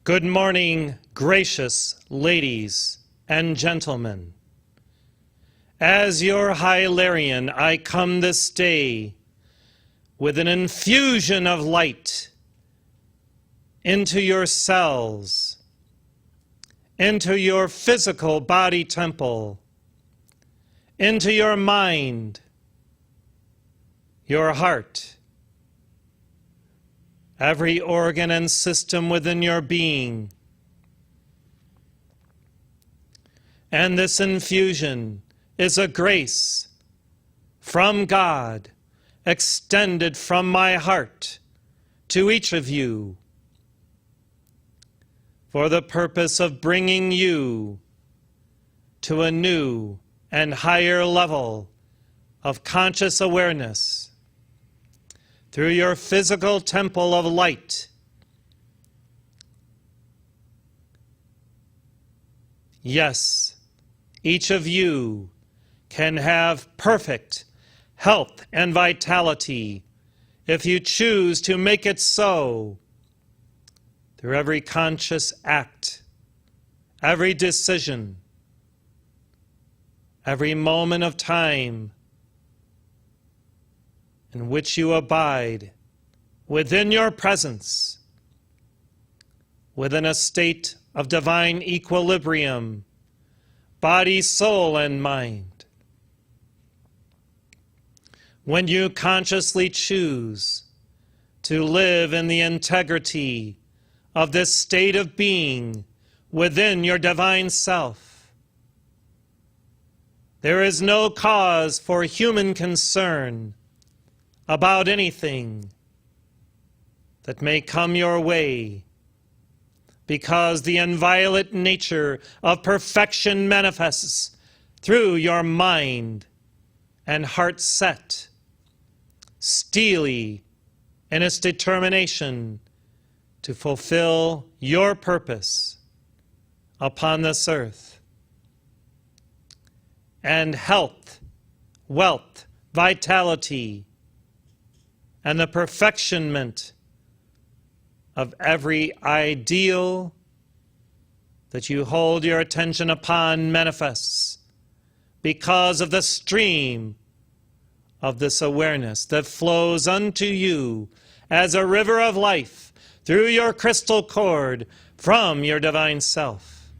Good morning, gracious ladies and gentlemen. As your Hilarion, I come this day with an infusion of light into your cells, into your physical body temple, into your mind, your heart, every organ and system within your being. And this infusion is a grace from God extended from my heart to each of you for the purpose of bringing you to a new and higher level of conscious awareness through your physical temple of light. Yes, each of you can have perfect health and vitality if you choose to make it so through every conscious act, every decision, every moment of time in which you abide within your presence, within a state of divine equilibrium, body, soul, and mind. When you consciously choose to live in the integrity of this state of being within your divine self, there is no cause for human concern about anything that may come your way, because the inviolate nature of perfection manifests through your mind and heart set, steely in its determination to fulfill your purpose upon this earth. And health, wealth, vitality, and the perfectionment of every ideal that you hold your attention upon manifests because of the stream of this awareness that flows unto you as a river of life through your crystal cord from your divine self.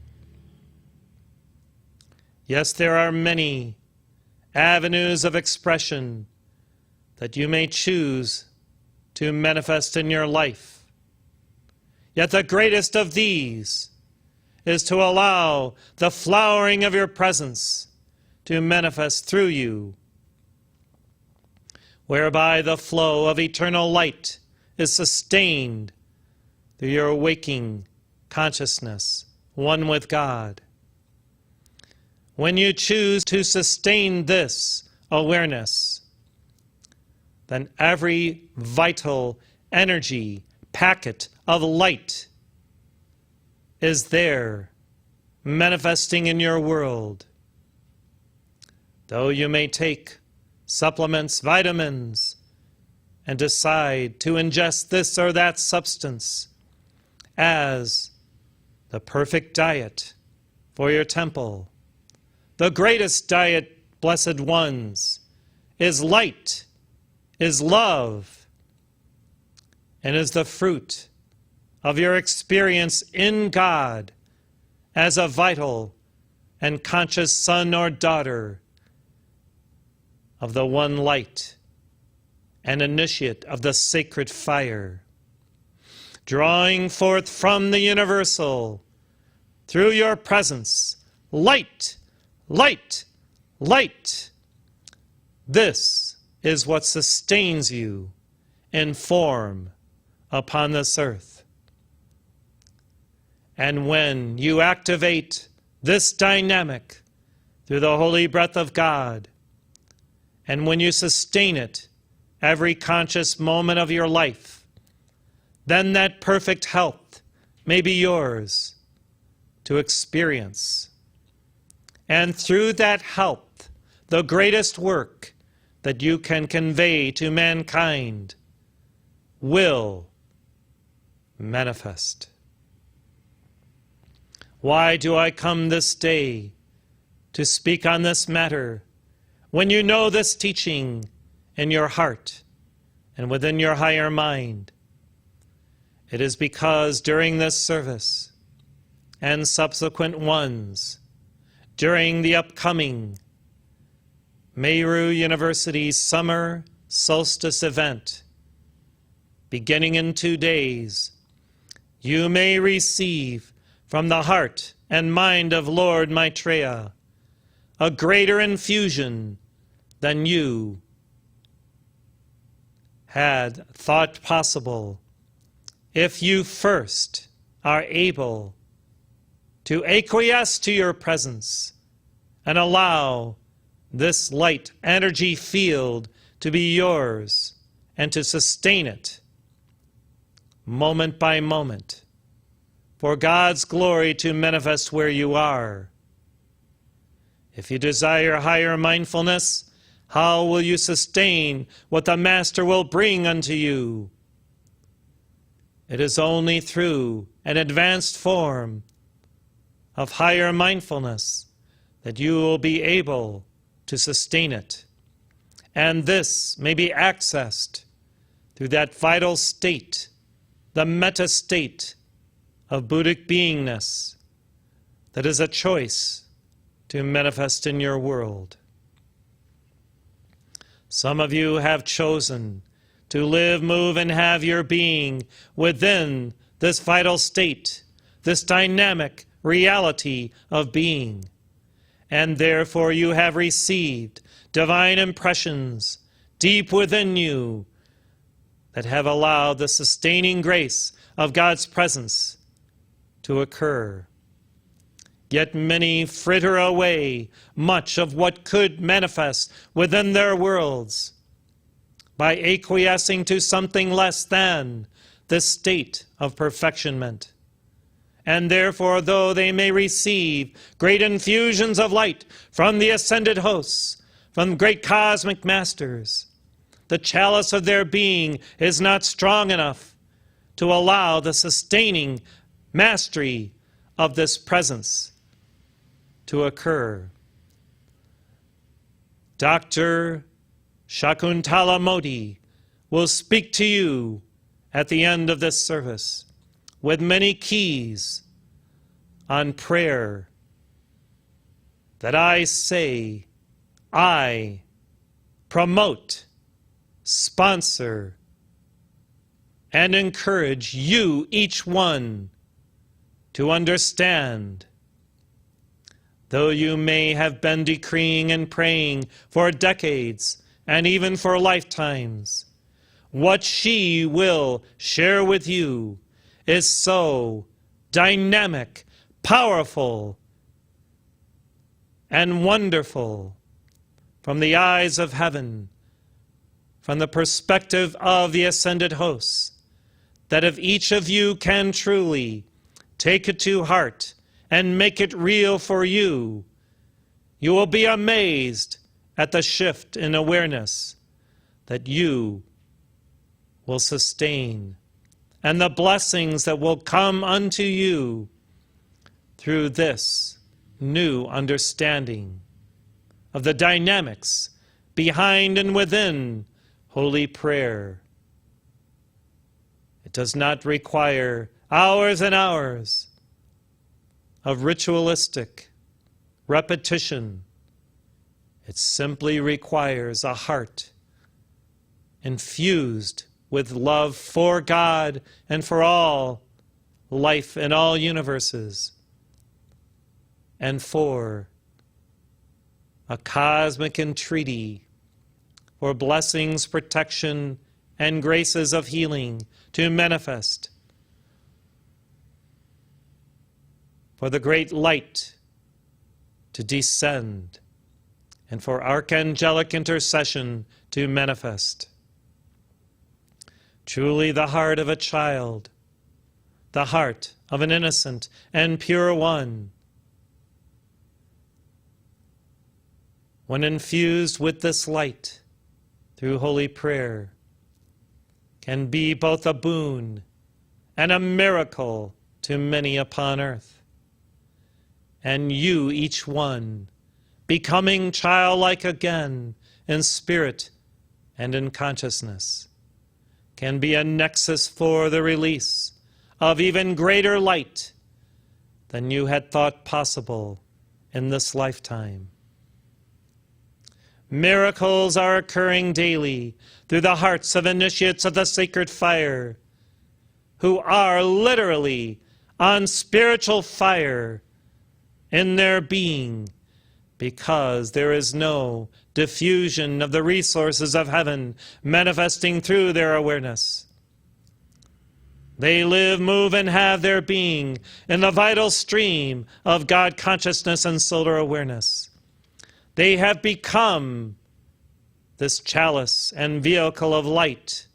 Yes, there are many avenues of expression that you may choose to manifest in your life. Yet the greatest of these is to allow the flowering of your presence to manifest through you, whereby the flow of eternal light is sustained through your waking consciousness, one with God. When you choose to sustain this awareness, then every vital energy packet of light is there manifesting in your world. Though you may take supplements, vitamins, and decide to ingest this or that substance as the perfect diet for your temple, the greatest diet, blessed ones, is light, is love, and is the fruit of your experience in God as a vital and conscious son or daughter of the one light and initiate of the sacred fire, drawing forth from the universal through your presence light, light, light. This is what sustains you in form upon this earth. And when you activate this dynamic through the holy breath of God, and when you sustain it every conscious moment of your life, then that perfect health may be yours to experience. And through that health, the greatest work that you can convey to mankind will manifest. Why do I come this day to speak on this matter when you know this teaching in your heart and within your higher mind? It is because during this service and subsequent ones, during the upcoming Meru University's summer solstice event, beginning in 2 days, you may receive from the heart and mind of Lord Maitreya a greater infusion than you had thought possible if you first are able to acquiesce to your presence and allow this light energy field to be yours and to sustain it moment by moment for God's glory to manifest where you are. If you desire higher mindfulness, how will you sustain what the Master will bring unto you? It is only through an advanced form of higher mindfulness that you will be able to sustain it. And this may be accessed through that vital state, the meta state of Buddhic beingness that is a choice to manifest in your world. Some of you have chosen to live, move, and have your being within this vital state, this dynamic reality of being. And therefore you have received divine impressions deep within you that have allowed the sustaining grace of God's presence to occur. Yet many fritter away much of what could manifest within their worlds by acquiescing to something less than this state of perfectionment. And therefore, though they may receive great infusions of light from the ascended hosts, from great cosmic masters, the chalice of their being is not strong enough to allow the sustaining mastery of this presence to occur. Dr. Shakuntala Modi will speak to you at the end of this service with many keys on prayer that I say, I promote, sponsor, and encourage you, each one, to understand. Though you may have been decreeing and praying for decades and even for lifetimes, what she will share with you is so dynamic, powerful, and wonderful from the eyes of heaven, from the perspective of the ascended hosts, that if each of you can truly take it to heart and make it real for you, you will be amazed at the shift in awareness that you will sustain and the blessings that will come unto you through this new understanding of the dynamics behind and within holy prayer. It does not require hours and hours of ritualistic repetition. It simply requires a heart infused with love for God and for all life in all universes, and for a cosmic entreaty for blessings, protection, and graces of healing to manifest, for the great light to descend, and for archangelic intercession to manifest. Truly the heart of a child, the heart of an innocent and pure one, when infused with this light through holy prayer, can be both a boon and a miracle to many upon earth. and you, each one, becoming childlike again in spirit and in consciousness, can be a nexus for the release of even greater light than you had thought possible in this lifetime. Miracles are occurring daily through the hearts of initiates of the sacred fire, who are literally on spiritual fire in their being, because there is no diffusion of the resources of heaven manifesting through their awareness. They live, move, and have their being in the vital stream of God consciousness and solar awareness. They have become this chalice and vehicle of light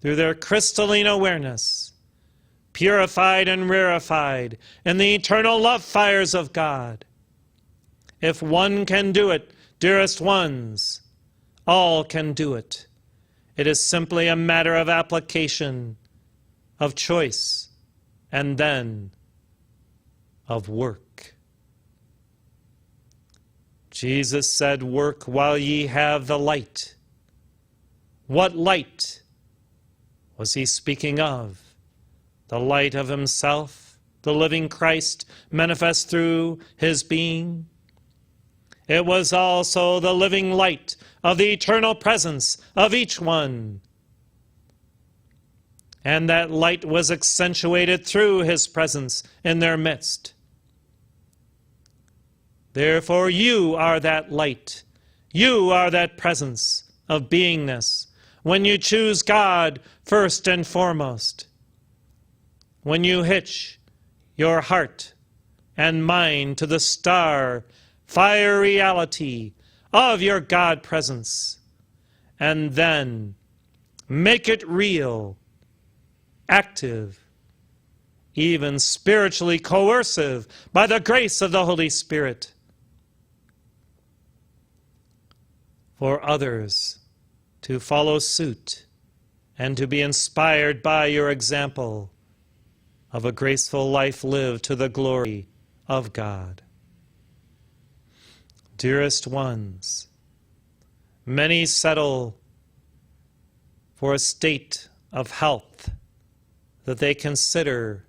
through their crystalline awareness, purified and rarefied in the eternal love fires of God. If one can do it, dearest ones, all can do it. It is simply a matter of application, of choice, and then of work. Jesus said, "Work while ye have the light." What light was he speaking of? The light of himself, the living Christ manifest through his being? It was also the living light of the eternal presence of each one. And that light was accentuated through his presence in their midst. Therefore, you are that light. You are that presence of beingness when you choose God first and foremost. When you hitch your heart and mind to the star, fire reality of your God presence, and then make it real, active, even spiritually coercive by the grace of the Holy Spirit, for others to follow suit and to be inspired by your example of a graceful life lived to the glory of God. Dearest ones, many settle for a state of health that they consider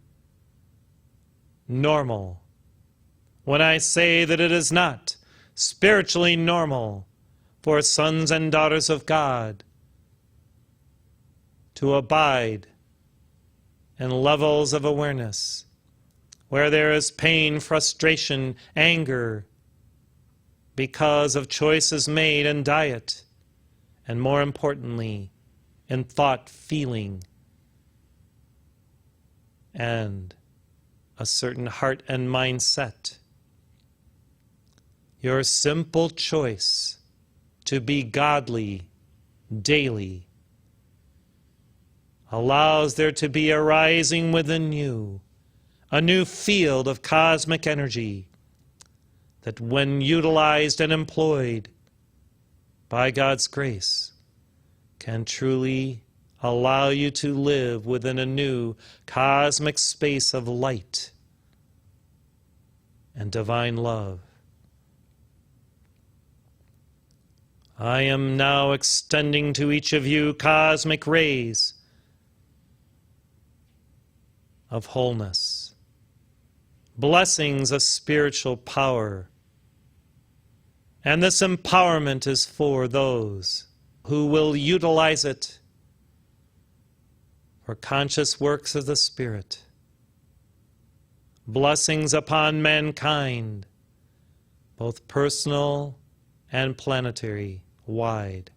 normal, when I say that it is not spiritually normal for sons and daughters of God to abide in levels of awareness where there is pain, frustration, anger because of choices made in diet, and more importantly, in thought, feeling, and a certain heart and mindset. Your simple choice to be godly daily allows there to be arising within you a new field of cosmic energy that, when utilized and employed by God's grace, can truly allow you to live within a new cosmic space of light and divine love. I am now extending to each of you cosmic rays of wholeness, blessings of spiritual power. And this empowerment is for those who will utilize it for conscious works of the Spirit. Blessings upon mankind, both personal and planetary, wide.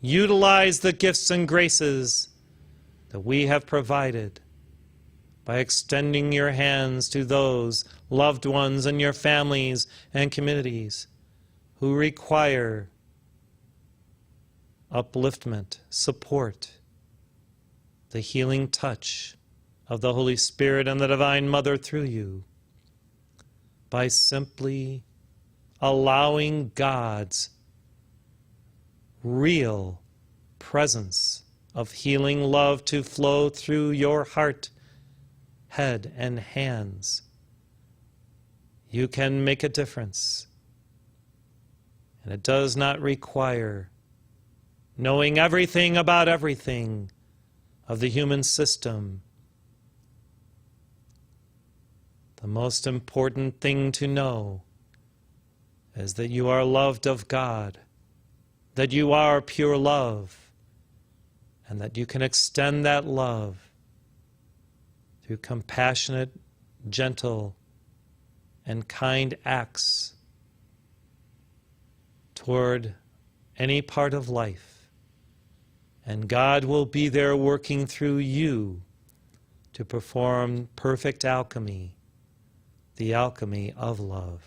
Utilize the gifts and graces that we have provided by extending your hands to those loved ones in your families and communities who require upliftment, support, the healing touch of the Holy Spirit and the Divine Mother through you, by simply allowing God's real presence of healing love to flow through your heart head and hands, you can make a difference. And it does not require knowing everything about everything of the human system. The most important thing to know is that you are loved of God, that you are pure love, and that you can extend that love through compassionate, gentle, and kind acts toward any part of life. And God will be there working through you to perform perfect alchemy, the alchemy of love.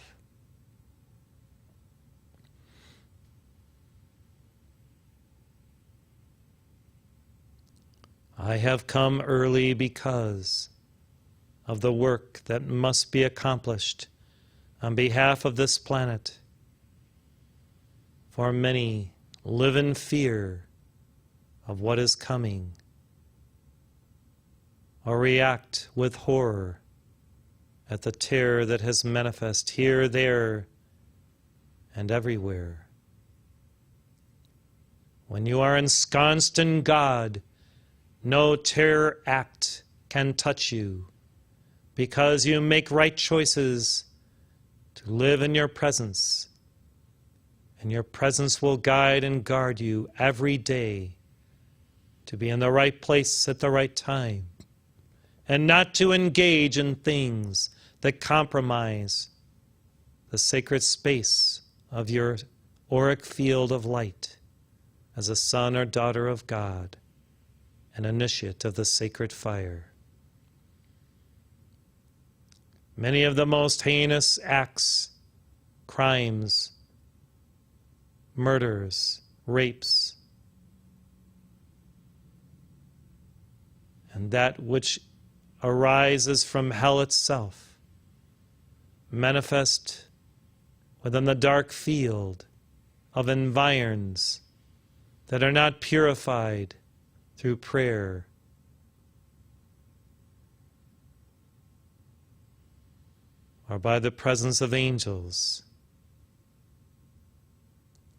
I have come early because of the work that must be accomplished on behalf of this planet. For many live in fear of what is coming, or react with horror at the terror that has manifest here, there, and everywhere. When you are ensconced in God, no terror act can touch you, because you make right choices to live in your presence, and your presence will guide and guard you every day to be in the right place at the right time, and not to engage in things that compromise the sacred space of your auric field of light as a son or daughter of God, an initiate of the sacred fire. Many of the most heinous acts, crimes, murders, rapes, and that which arises from hell itself, manifest within the dark field of environs that are not purified through prayer, or by the presence of angels.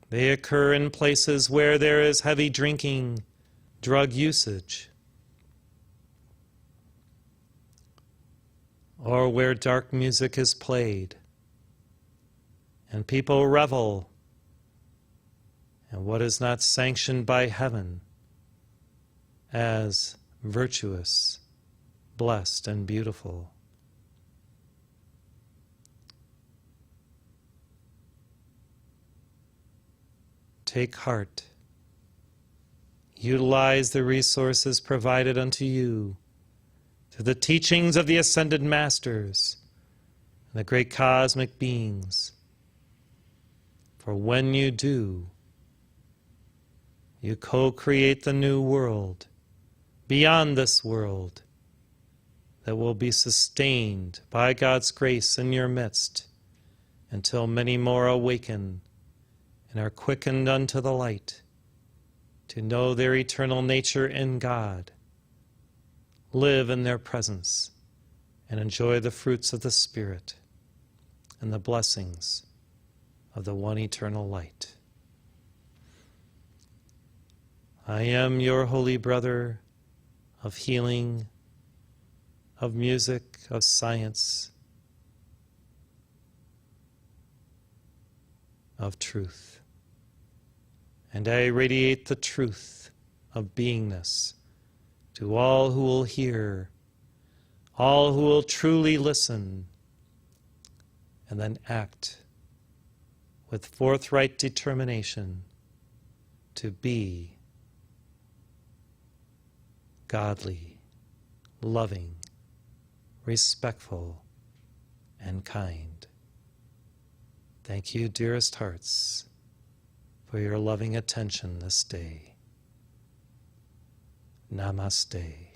They occur in places where there is heavy drinking, drug usage, or where dark music is played, and people revel in what is not sanctioned by heaven as virtuous, blessed, and beautiful. Take heart. Utilize the resources provided unto you through the teachings of the ascended masters and the great cosmic beings. For when you do, you co-create the new world beyond this world that will be sustained by God's grace in your midst until many more awaken and are quickened unto the light to know their eternal nature in God, live in their presence, and enjoy the fruits of the Spirit and the blessings of the one eternal light. I am your holy brother of healing, of music, of science, of truth. And I radiate the truth of beingness to all who will hear, all who will truly listen, and then act with forthright determination to be godly, loving, respectful, and kind. Thank you, dearest hearts, for your loving attention this day. Namaste.